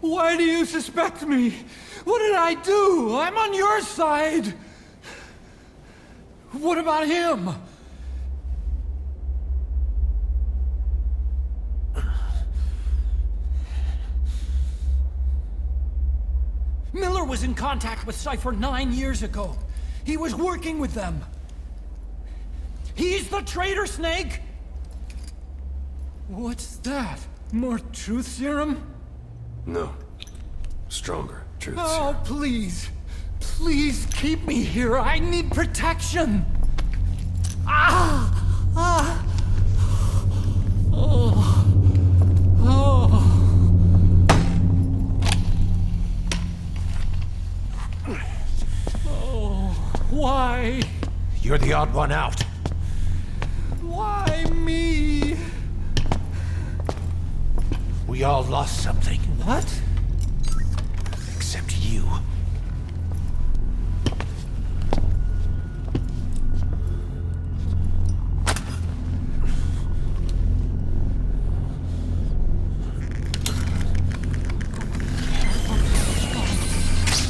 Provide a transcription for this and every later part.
Why do you suspect me? What did I do? I'm on your side! What about him? Miller was in contact with Cypher 9 years ago. He was working with them. He's the traitor, Snake! What's that? More truth serum? No. Stronger truth Oh, serum. please. Please keep me here. I need protection. Ah! Ah! Oh. Oh. Oh. Why? You're the odd one out. Why me? We all lost something. What? Except you.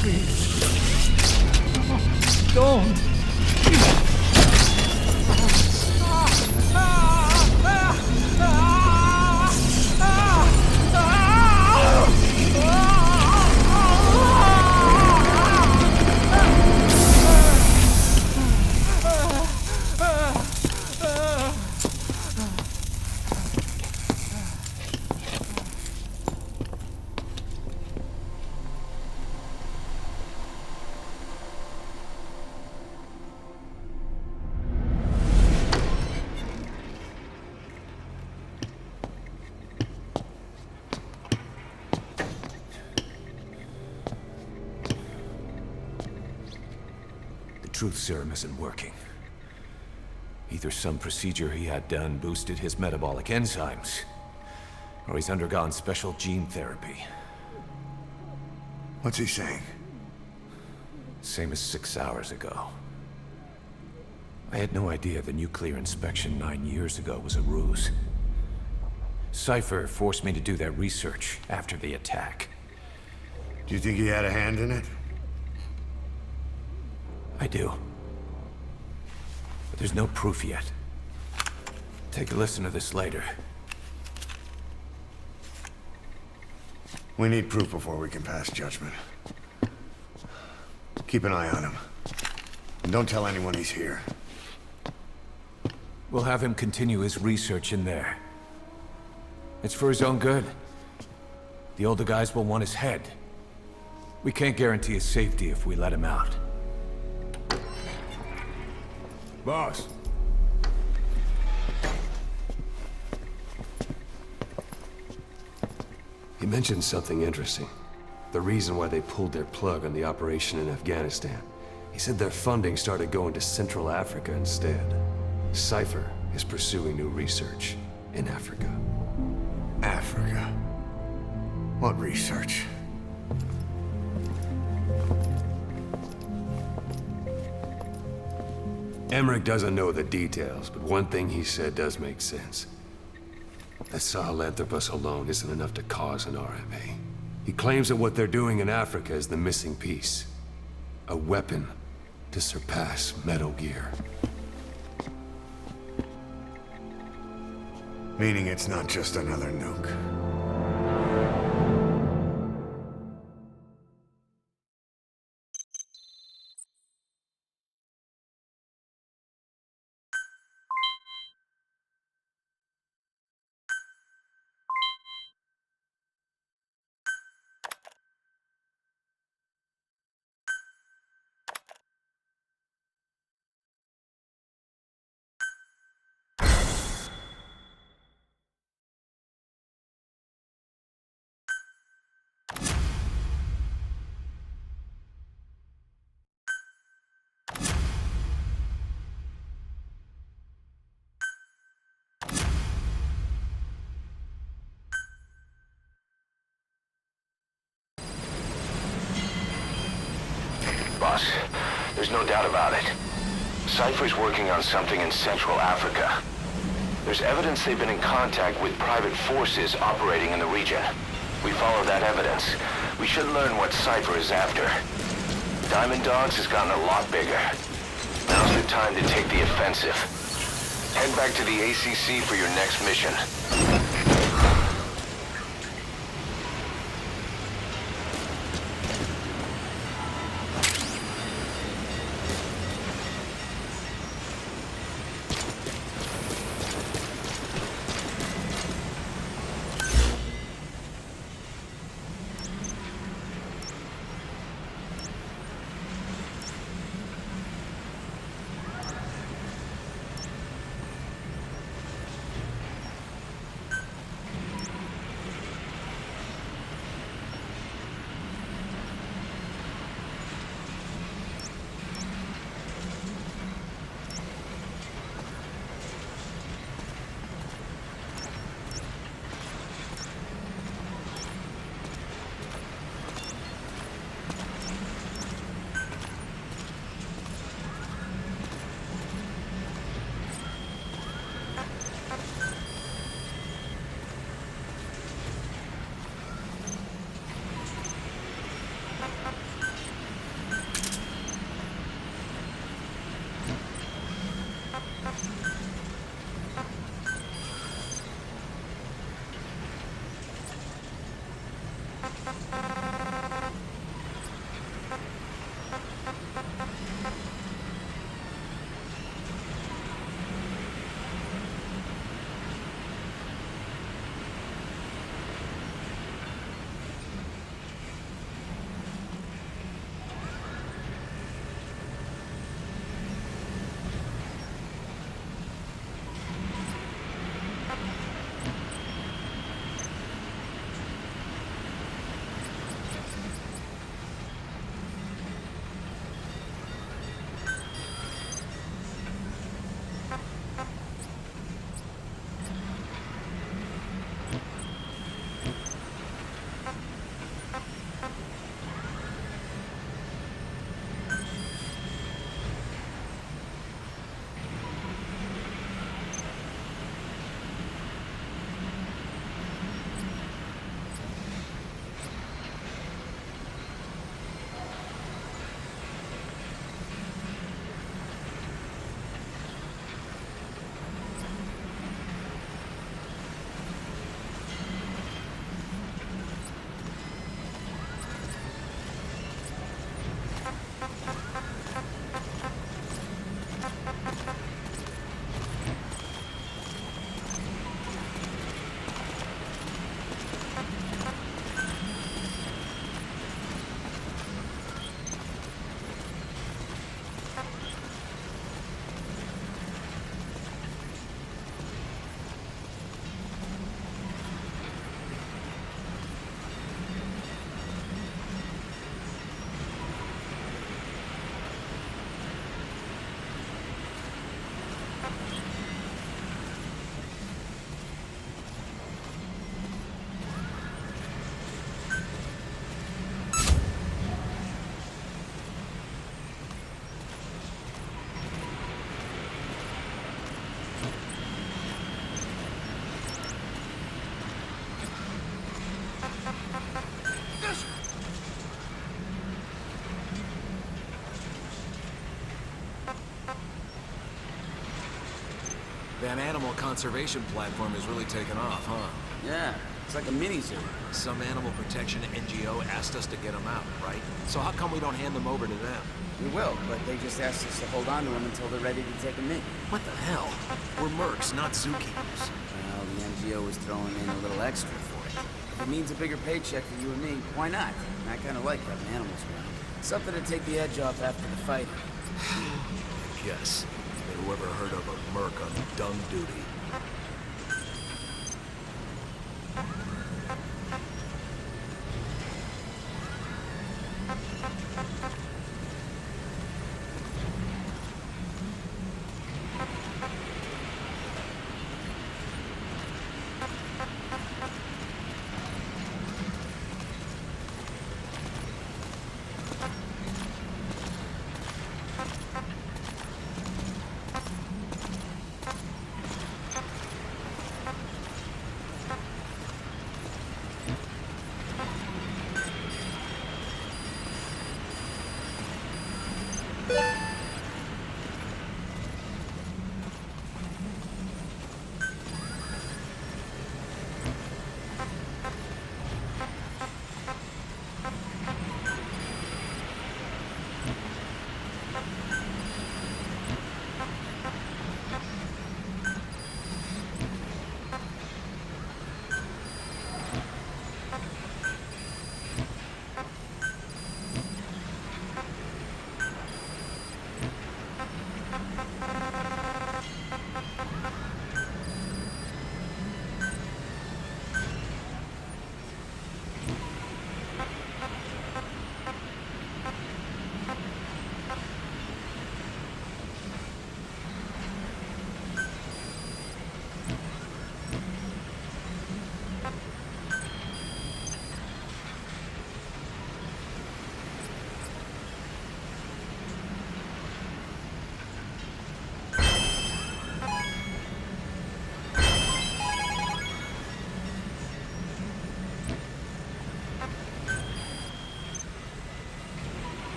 Please. Don't. Truth serum isn't working. Either some procedure he had done boosted his metabolic enzymes, or he's undergone special gene therapy. What's he saying? Same as 6 hours ago. I had no idea the nuclear inspection 9 years ago was a ruse. Cypher forced me to do that research after the attack. Do you think he had a hand in it? I do. But there's no proof yet. Take a listen to this later. We need proof before we can pass judgment. Keep an eye on him. And don't tell anyone he's here. We'll have him continue his research in there. It's for his own good. The older guys will want his head. We can't guarantee his safety if we let him out. Boss. He mentioned something interesting. The reason why they pulled their plug on the operation in Afghanistan. He said their funding started going to Central Africa instead. Cypher is pursuing new research in Africa. Africa? What research? Emmerich doesn't know the details, but one thing he said does make sense. That Sahelanthropus alone isn't enough to cause an RMA. He claims that what they're doing in Africa is the missing piece. A weapon to surpass Metal Gear. Meaning it's not just another nuke. Boss, there's no doubt about it. Cypher's working on something in Central Africa. There's evidence they've been in contact with private forces operating in the region. We follow that evidence. We should learn what Cypher is after. Diamond Dogs has gotten a lot bigger. Now's the time to take the offensive. Head back to the ACC for your next mission. That animal conservation platform has really taken off, huh? Yeah, it's like a mini-zoo. Some animal protection NGO asked us to get them out, right? So how come we don't hand them over to them? We will, but they just asked us to hold on to them until they're ready to take them in. What the hell? We're mercs, not zookeepers. Well, the NGO was throwing in a little extra for it. If it means a bigger paycheck for you and me, why not? I kind of like having animals around. Something to take the edge off after the fight. I guess. But whoever heard of a merc on dumb duty?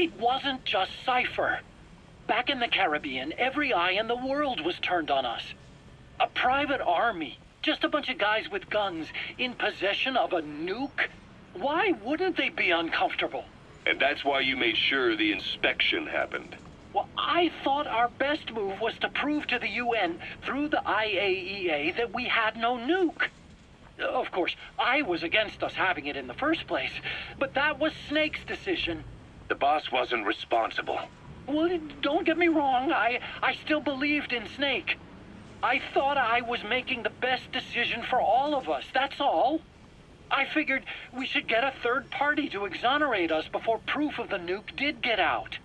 It wasn't just Cypher. Back in the Caribbean, every eye in the world was turned on us. A private army, just a bunch of guys with guns, in possession of a nuke? Why wouldn't they be uncomfortable? And that's why you made sure the inspection happened. Well, I thought our best move was to prove to the UN through the IAEA that we had no nuke. Of course, I was against us having it in the first place, but that was Snake's decision. The boss wasn't responsible. Well, don't get me wrong, I still believed in Snake. I thought I was making the best decision for all of us, that's all. I figured we should get a third party to exonerate us before proof of the nuke did get out.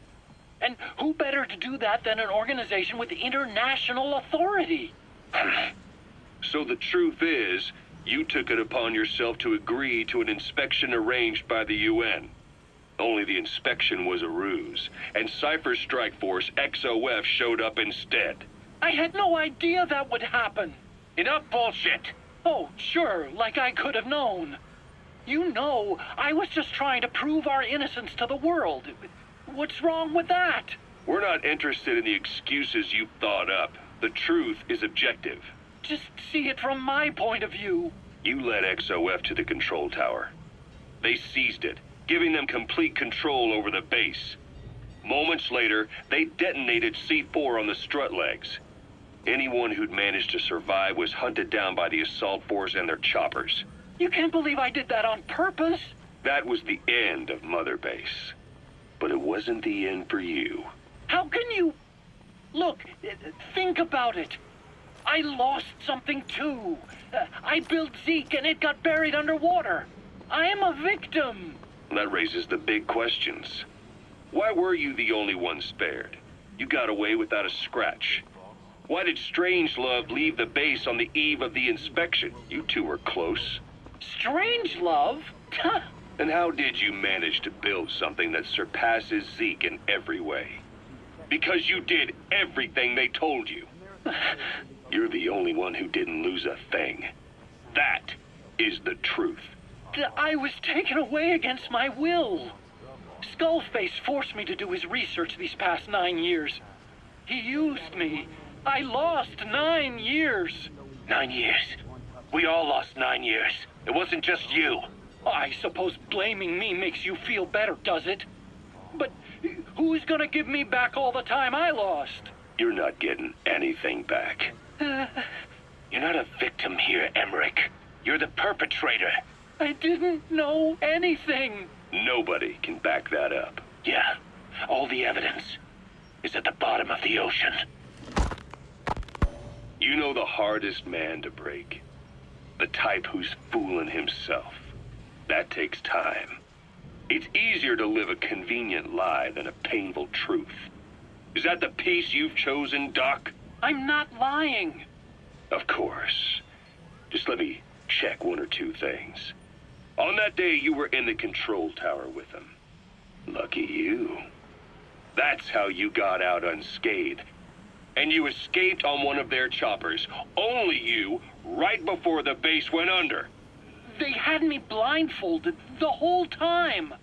And who better to do that than an organization with international authority? So the truth is, you took it upon yourself to agree to an inspection arranged by the UN. Only the inspection was a ruse, and Cypher's strike force, XOF, showed up instead. I had no idea that would happen. Enough bullshit. Oh, sure, like I could have known. You know, I was just trying to prove our innocence to the world. What's wrong with that? We're not interested in the excuses you thought up. The truth is objective. Just see it from my point of view. You led XOF to the control tower. They seized it, giving them complete control over the base. Moments later, they detonated C4 on the strut legs. Anyone who'd managed to survive was hunted down by the assault force and their choppers. You can't believe I did that on purpose. That was the end of Mother Base. But it wasn't the end for you. How can you... Look, think about it. I lost something too. I built Zeke and it got buried underwater. I am a victim. That raises the big questions. Why were you the only one spared? You got away without a scratch. Why did Strangelove leave the base on the eve of the inspection? You two were close. Strangelove? And how did you manage to build something that surpasses Zeke in every way? Because you did everything they told you. You're the only one who didn't lose a thing. That is the truth. I was taken away against my will. Skullface forced me to do his research these past 9 years. He used me. I lost 9 years. 9 years. We all lost 9 years. It wasn't just you. I suppose blaming me makes you feel better, does it? But who's gonna give me back all the time I lost? You're not getting anything back. You're not a victim here, Emmerich. You're the perpetrator. I didn't know anything. Nobody can back that up. Yeah, all the evidence is at the bottom of the ocean. You know the hardest man to break. The type who's fooling himself. That takes time. It's easier to live a convenient lie than a painful truth. Is that the piece you've chosen, Doc? I'm not lying. Of course. Just let me check one or two things. On that day, you were in the control tower with them. Lucky you. That's how you got out unscathed. And you escaped on one of their choppers. Only you, right before the base went under. They had me blindfolded the whole time.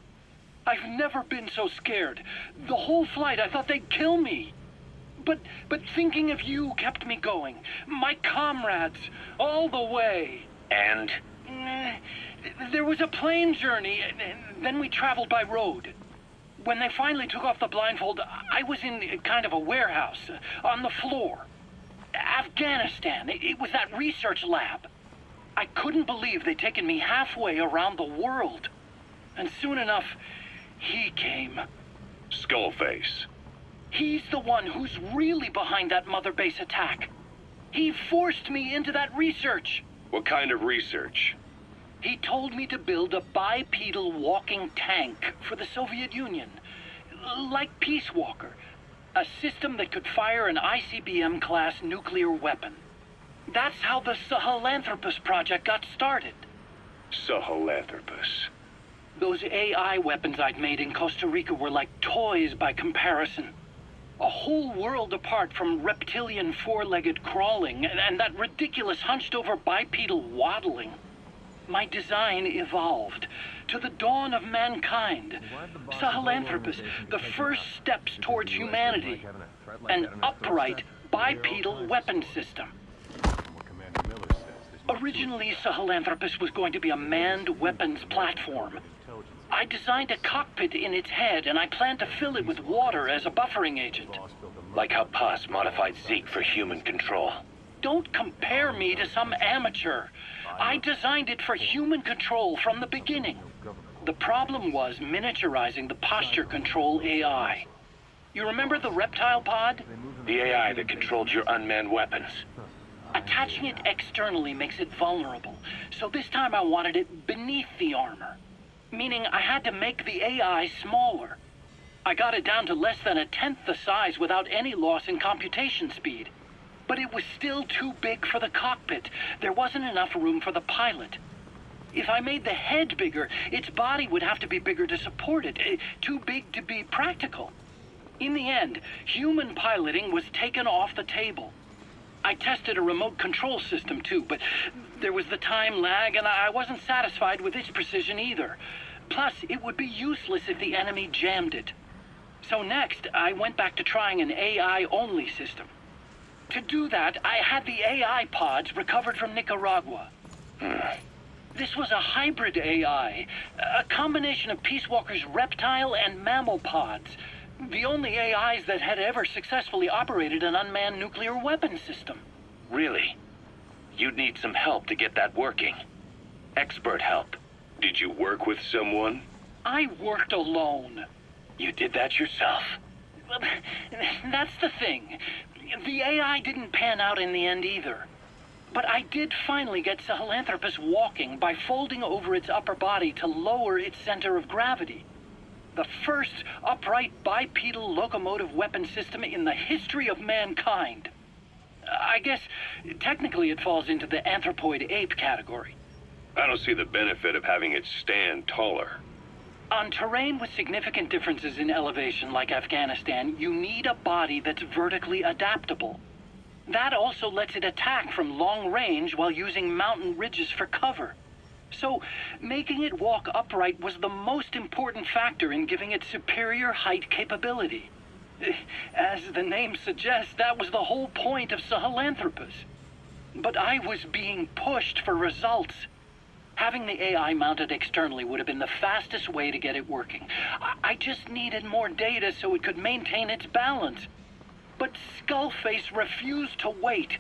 I've never been so scared. The whole flight, I thought they'd kill me. But thinking of you kept me going. My comrades, all the way. And? There was a plane journey, and then we traveled by road. When they finally took off the blindfold, I was in kind of a warehouse, on the floor. Afghanistan, it was that research lab. I couldn't believe they'd taken me halfway around the world. And soon enough, he came. Skullface. He's the one who's really behind that Mother Base attack. He forced me into that research. What kind of research? He told me to build a bipedal walking tank for the Soviet Union. Like Peace Walker. A system that could fire an ICBM-class nuclear weapon. That's how the Sahelanthropus project got started. Sahelanthropus. Those AI weapons I'd made in Costa Rica were like toys by comparison. A whole world apart from reptilian four-legged crawling and that ridiculous hunched-over bipedal waddling. my design evolved. To the dawn of mankind, Sahelanthropus, the first steps towards humanity. An upright, bipedal weapon system. Originally, Sahelanthropus was going to be a manned weapons platform. I designed a cockpit in its head, and I planned to fill it with water as a buffering agent. Like how Paz modified Zeke for human control. Don't compare me to some amateur. I designed it for human control from the beginning. The problem was miniaturizing the posture control AI. You remember the reptile pod? The AI that controlled your unmanned weapons. Attaching it externally makes it vulnerable, so this time I wanted it beneath the armor. Meaning I had to make the AI smaller. I got it down to less than a tenth the size without any loss in computation speed. But it was still too big for the cockpit. There wasn't enough room for the pilot. If I made the head bigger, its body would have to be bigger to support it. Too big to be practical. In the end, human piloting was taken off the table. I tested a remote control system too, but there was the time lag and I wasn't satisfied with its precision either. Plus, it would be useless if the enemy jammed it. So next, I went back to trying an AI-only system. To do that, I had the AI pods recovered from Nicaragua. This was a hybrid AI, a combination of Peace Walker's reptile and mammal pods. The only AIs that had ever successfully operated an unmanned nuclear weapon system. Really? You'd need some help to get that working. Expert help. Did you work with someone? I worked alone. You did that yourself? Well, that's the thing. The AI didn't pan out in the end either. But I did finally get Sahelanthropus walking by folding over its upper body to lower its center of gravity. The first upright bipedal locomotive weapon system in the history of mankind. I guess technically it falls into the anthropoid ape category. I don't see the benefit of having it stand taller. On terrain with significant differences in elevation like Afghanistan, you need a body that's vertically adaptable. That also lets it attack from long range while using mountain ridges for cover. So, making it walk upright was the most important factor in giving it superior height capability. As the name suggests, that was the whole point of Sahelanthropus. But I was being pushed for results. Having the AI mounted externally would have been the fastest way to get it working. I just needed more data so it could maintain its balance. But Skullface refused to wait.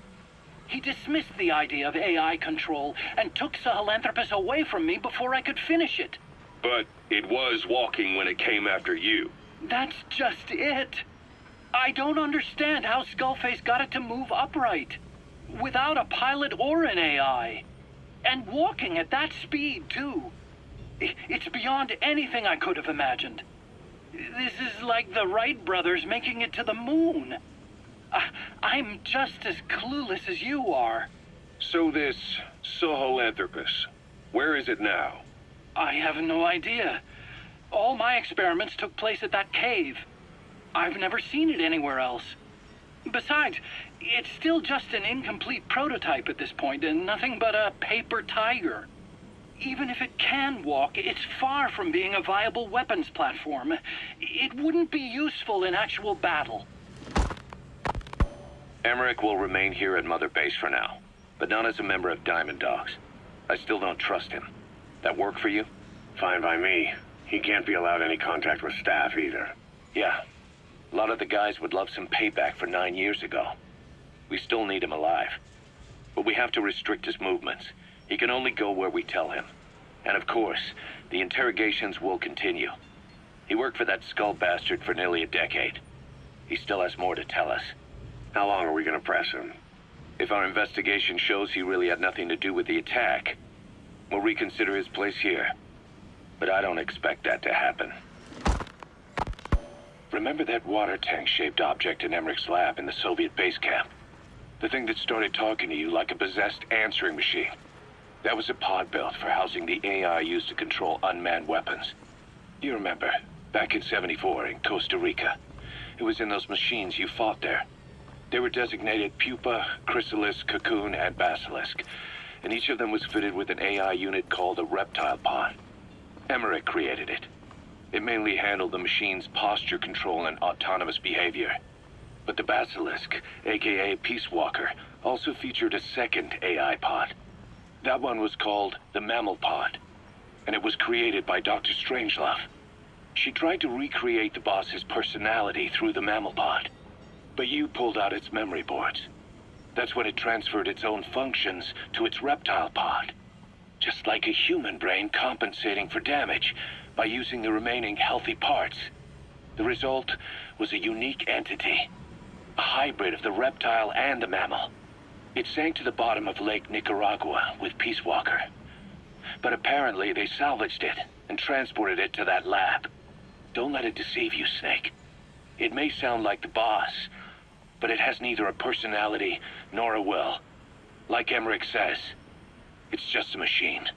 He dismissed the idea of AI control and took Sahelanthropus away from me before I could finish it. But it was walking when it came after you. That's just it. I don't understand how Skullface got it to move upright, without a pilot or an AI. And walking at that speed, too. It's beyond anything I could have imagined. This is like the Wright brothers making it to the moon. I'm just as clueless as you are. So this Sahelanthropus, where is it now? I have no idea. All my experiments took place at that cave. I've never seen it anywhere else. Besides, it's still just an incomplete prototype at this point, and nothing but a paper tiger. Even if it can walk, it's far from being a viable weapons platform. It wouldn't be useful in actual battle. Emmerich will remain here at Mother Base for now, but not as a member of Diamond Dogs. I still don't trust him. That work for you? Fine by me. He can't be allowed any contact with staff either. Yeah. A lot of the guys would love some payback for 9 years ago. We still need him alive. But we have to restrict his movements. He can only go where we tell him. And of course, the interrogations will continue. He worked for that skull bastard for nearly a decade. He still has more to tell us. How long are we gonna press him? If our investigation shows he really had nothing to do with the attack, we'll reconsider his place here. But I don't expect that to happen. Remember that water tank-shaped object in Emmerich's lab in the Soviet base camp? The thing that started talking to you like a possessed answering machine. That was a pod built for housing the AI used to control unmanned weapons. You remember, back in '74 in Costa Rica. It was in those machines you fought there. They were designated Pupa, Chrysalis, Cocoon, and Basilisk. and each of them was fitted with an AI unit called a reptile pod. Emmerich created it. It mainly handled the machine's posture control and autonomous behavior. But the Basilisk, aka Peace Walker, also featured a second AI pod. That one was called the Mammal Pod, and it was created by Dr. Strangelove. She tried to recreate the boss's personality through the Mammal Pod, but you pulled out its memory boards. That's when it transferred its own functions to its reptile pod. Just like a human brain compensating for damage by using the remaining healthy parts. The result was a unique entity, a hybrid of the reptile and the mammal. It sank to the bottom of Lake Nicaragua with Peace Walker. But apparently they salvaged it and transported it to that lab. Don't let it deceive you, Snake. It may sound like the boss, but it has neither a personality nor a will. Like Emmerich says, it's just a machine.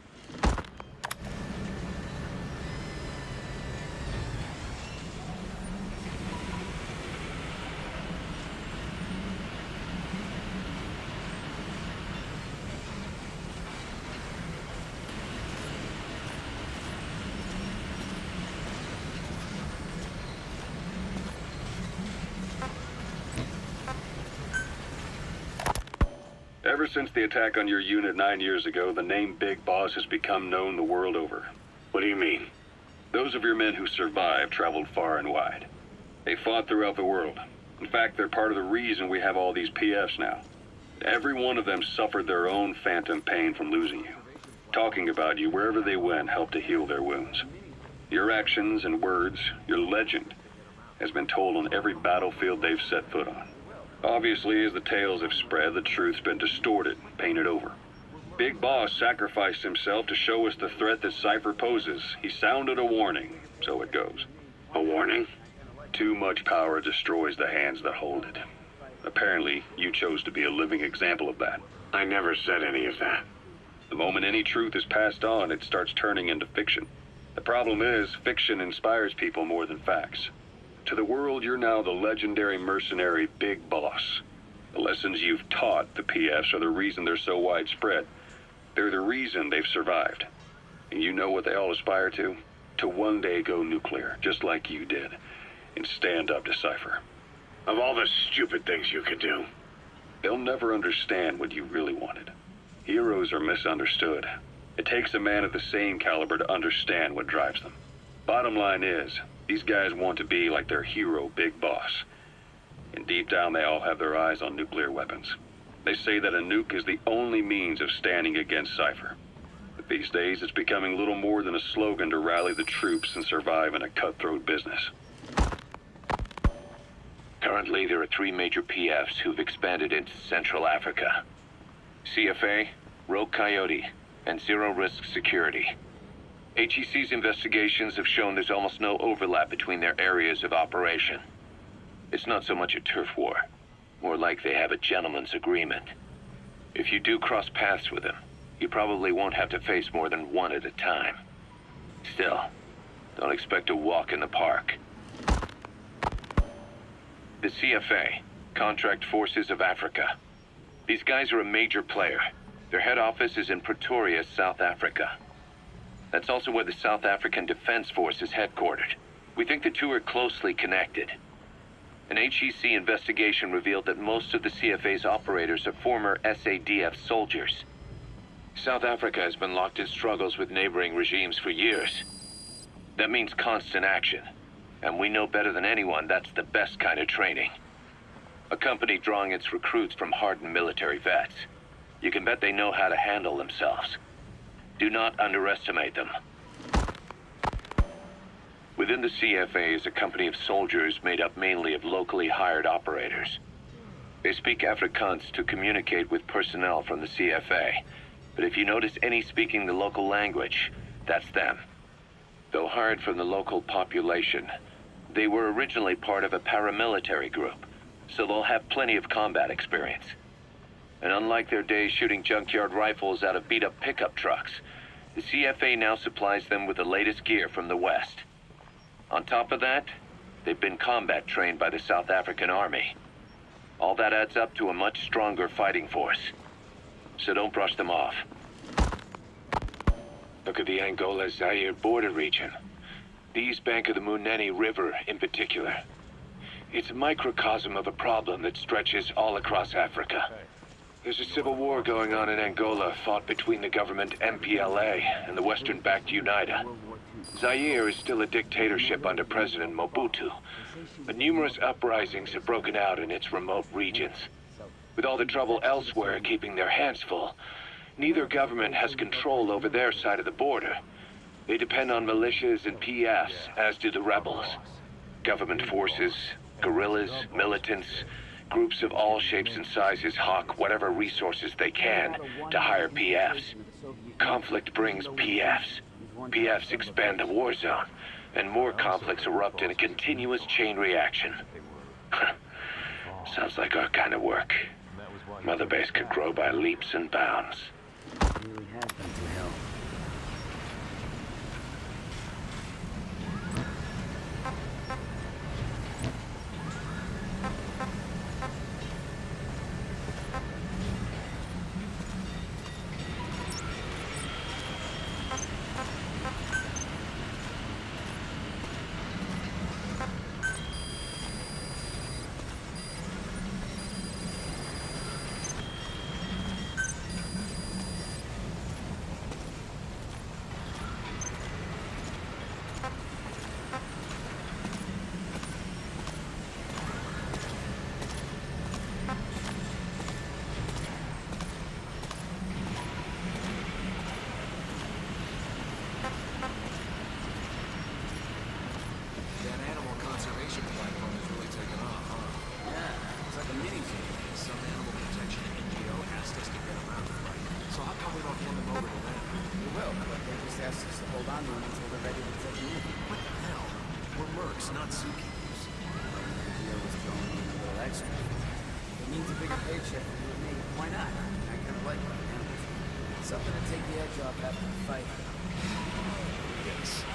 Ever since the attack on your unit 9 years ago, the name Big Boss has become known the world over. What do you mean? Those of your men who survived traveled far and wide. They fought throughout the world. In fact, they're part of the reason we have all these PFs now. Every one of them suffered their own phantom pain from losing you. Talking about you wherever they went helped to heal their wounds. Your actions and words, your legend, has been told on every battlefield they've set foot on. Obviously, as the tales have spread, the truth's been distorted, painted over. Big Boss sacrificed himself to show us the threat that Cypher poses. He sounded a warning, so it goes. A warning? Too much power destroys the hands that hold it. Apparently, you chose to be a living example of that. I never said any of that. The moment any truth is passed on, it starts turning into fiction. The problem is, fiction inspires people more than facts. To the world, you're now the legendary mercenary Big Boss. The lessons you've taught the PFs are the reason they're so widespread. They're the reason they've survived. And you know what they all aspire to? To one day go nuclear, just like you did, and stand up to Cypher. Of all the stupid things you could do. They'll never understand what you really wanted. Heroes are misunderstood. It takes a man of the same caliber to understand what drives them. Bottom line is, these guys want to be like their hero, Big Boss. And deep down, they all have their eyes on nuclear weapons. They say that a nuke is the only means of standing against Cypher. But these days, it's becoming little more than a slogan to rally the troops and survive in a cutthroat business. Currently, there are 3 major PFs who've expanded into Central Africa. CFA, Rogue Coyote, and Zero Risk Security. HEC's investigations have shown there's almost no overlap between their areas of operation. It's not so much a turf war, more like they have a gentleman's agreement. If you do cross paths with them, you probably won't have to face more than one at a time. Still, don't expect a walk in the park. The CFA, Contract Forces of Africa. These guys are a major player. Their head office is in Pretoria, South Africa. That's also where the South African Defense Force is headquartered. We think the two are closely connected. An HEC investigation revealed that most of the CFA's operators are former SADF soldiers. South Africa has been locked in struggles with neighboring regimes for years. That means constant action, and we know better than anyone that's the best kind of training. A company drawing its recruits from hardened military vets. You can bet they know how to handle themselves. Do not underestimate them. Within the CFA is a company of soldiers made up mainly of locally hired operators. They speak Afrikaans to communicate with personnel from the CFA, but if you notice any speaking the local language, that's them. Though hired from the local population, they were originally part of a paramilitary group, so they'll have plenty of combat experience. And unlike their days shooting junkyard rifles out of beat-up pickup trucks, the CFA now supplies them with the latest gear from the West. On top of that, they've been combat trained by the South African Army. All that adds up to a much stronger fighting force. So don't brush them off. Look at the Angola-Zaire border region. The east bank of the Muneni River in particular. It's a microcosm of a problem that stretches all across Africa. There's a civil war going on in Angola, fought between the government MPLA and the Western-backed UNITA. Zaire is still a dictatorship under President Mobutu, but numerous uprisings have broken out in its remote regions. With all the trouble elsewhere keeping their hands full, neither government has control over their side of the border. They depend on militias and PFs, as do the rebels. Government forces, guerrillas, militants, groups of all shapes and sizes hawk whatever resources they can to hire PFs. Conflict brings PFs. PFs expand the war zone, and more conflicts erupt in a continuous chain reaction. Sounds like our kind of work. Mother Base could grow by leaps and bounds. It really has been through hell. That animal conservation platform has really taken off, huh? Yeah, it's like a mini-film. Some animal protection NGO asked us to get them out, right? So how come we don't hand them over to them? We will, but they just asked us to hold on to them until they're ready to take them in. What the hell? We're mercs, not zookeepers. The was throwing in a little extra. If it means a bigger paycheck for you and me, why not? I kind of like running animals. Something to take the edge off after the fight. Yes.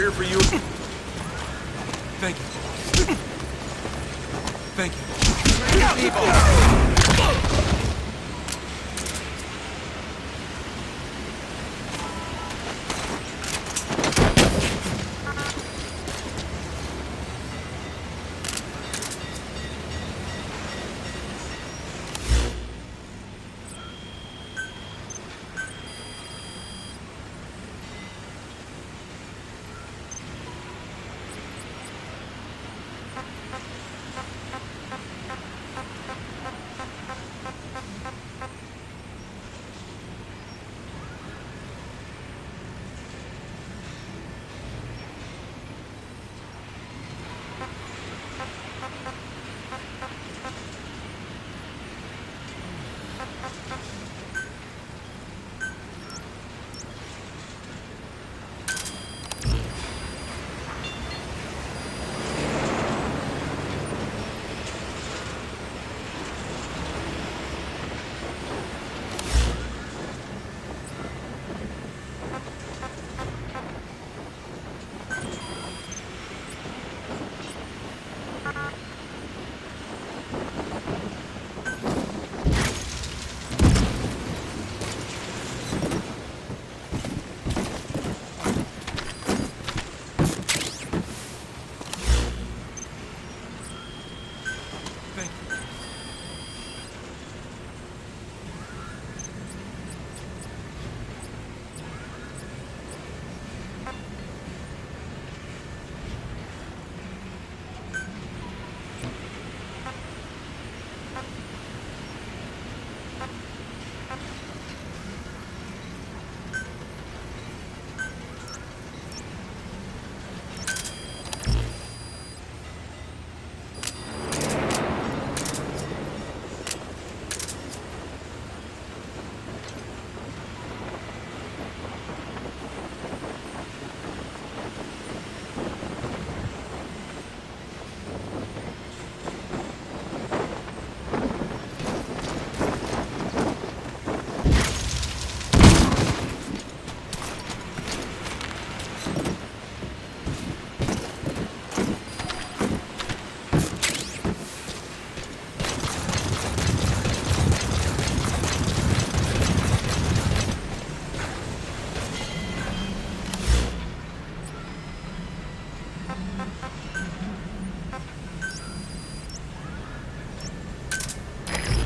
here for you. Thank you. Thank you.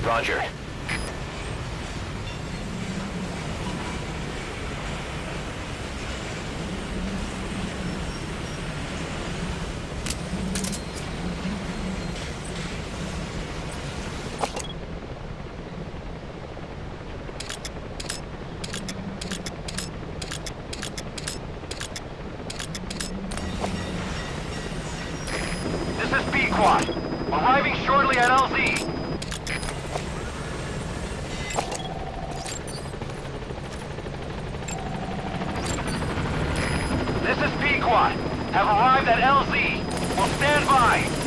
Roger. This is B-Quad. Arriving shortly at LZ. This is P-Quad. Have arrived at LZ. Will stand by.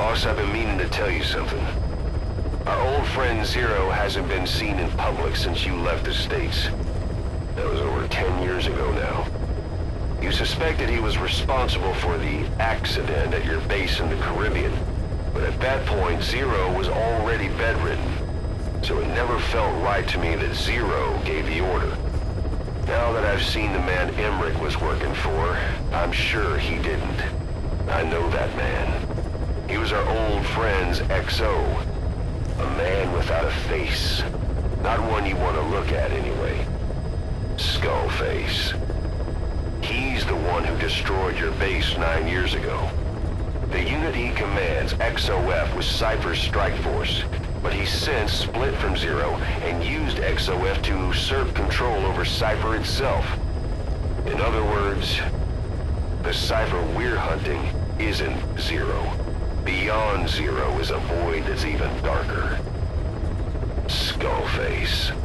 Boss, I've been meaning to tell you something. Our old friend Zero hasn't been seen in public since you left the States. That was over 10 years ago now. You suspected he was responsible for the accident at your base in the Caribbean. But at that point, Zero was already bedridden. So it never felt right to me that Zero gave the order. Now that I've seen the man Emmerich was working for, I'm sure he didn't. I know that man. He was our old friend's XO. A man without a face. Not one you want to look at anyway. Skullface. He's the one who destroyed your base 9 years ago. The unit he commands, XOF, was Cypher's strike force, but he's since split from Zero and used XOF to usurp control over Cypher itself. In other words, the Cypher we're hunting isn't Zero. Beyond Zero is a void that's even darker. Skullface.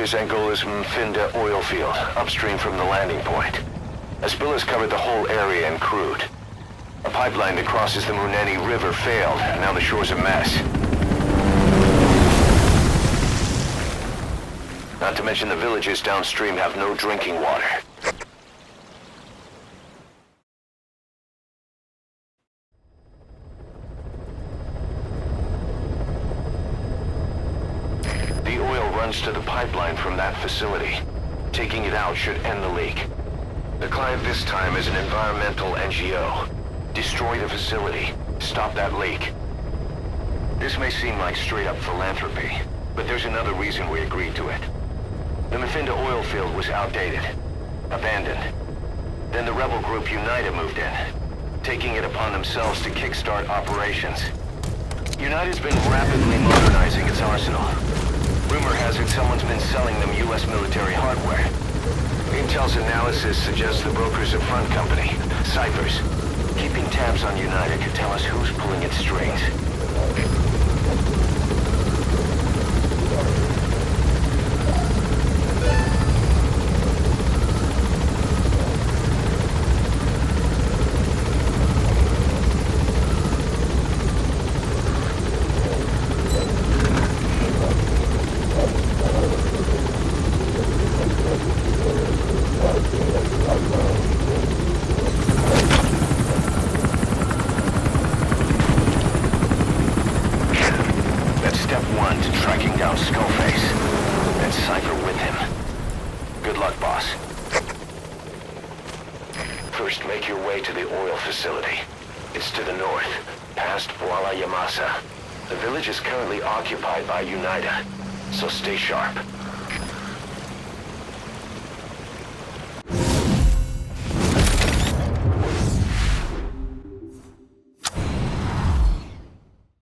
is Angola's Mfinda oil field, upstream from the landing point. A spill has covered the whole area and crude. A pipeline that crosses the Muneni River failed, and now the shore's a mess. Not to mention the villages downstream have no drinking water. The oil runs to the pipeline from that facility. Taking it out should end the leak. The client this time is an environmental NGO. Destroy the facility. Stop that leak. This may seem like straight-up philanthropy, but there's another reason we agreed to it. The Mfinda oil field was outdated, abandoned. Then the rebel group UNITA moved in, taking it upon themselves to kickstart operations. UNITA's been rapidly modernizing its arsenal. Rumor has it someone's been selling them U.S. military hardware. Intel's analysis suggests the broker's a front company, Cyphers. Keeping tabs on UNITA could tell us who's pulling its strings. First, make your way to the oil facility. It's to the north, past Bwala Yamasa. The village is currently occupied by UNITA, so stay sharp.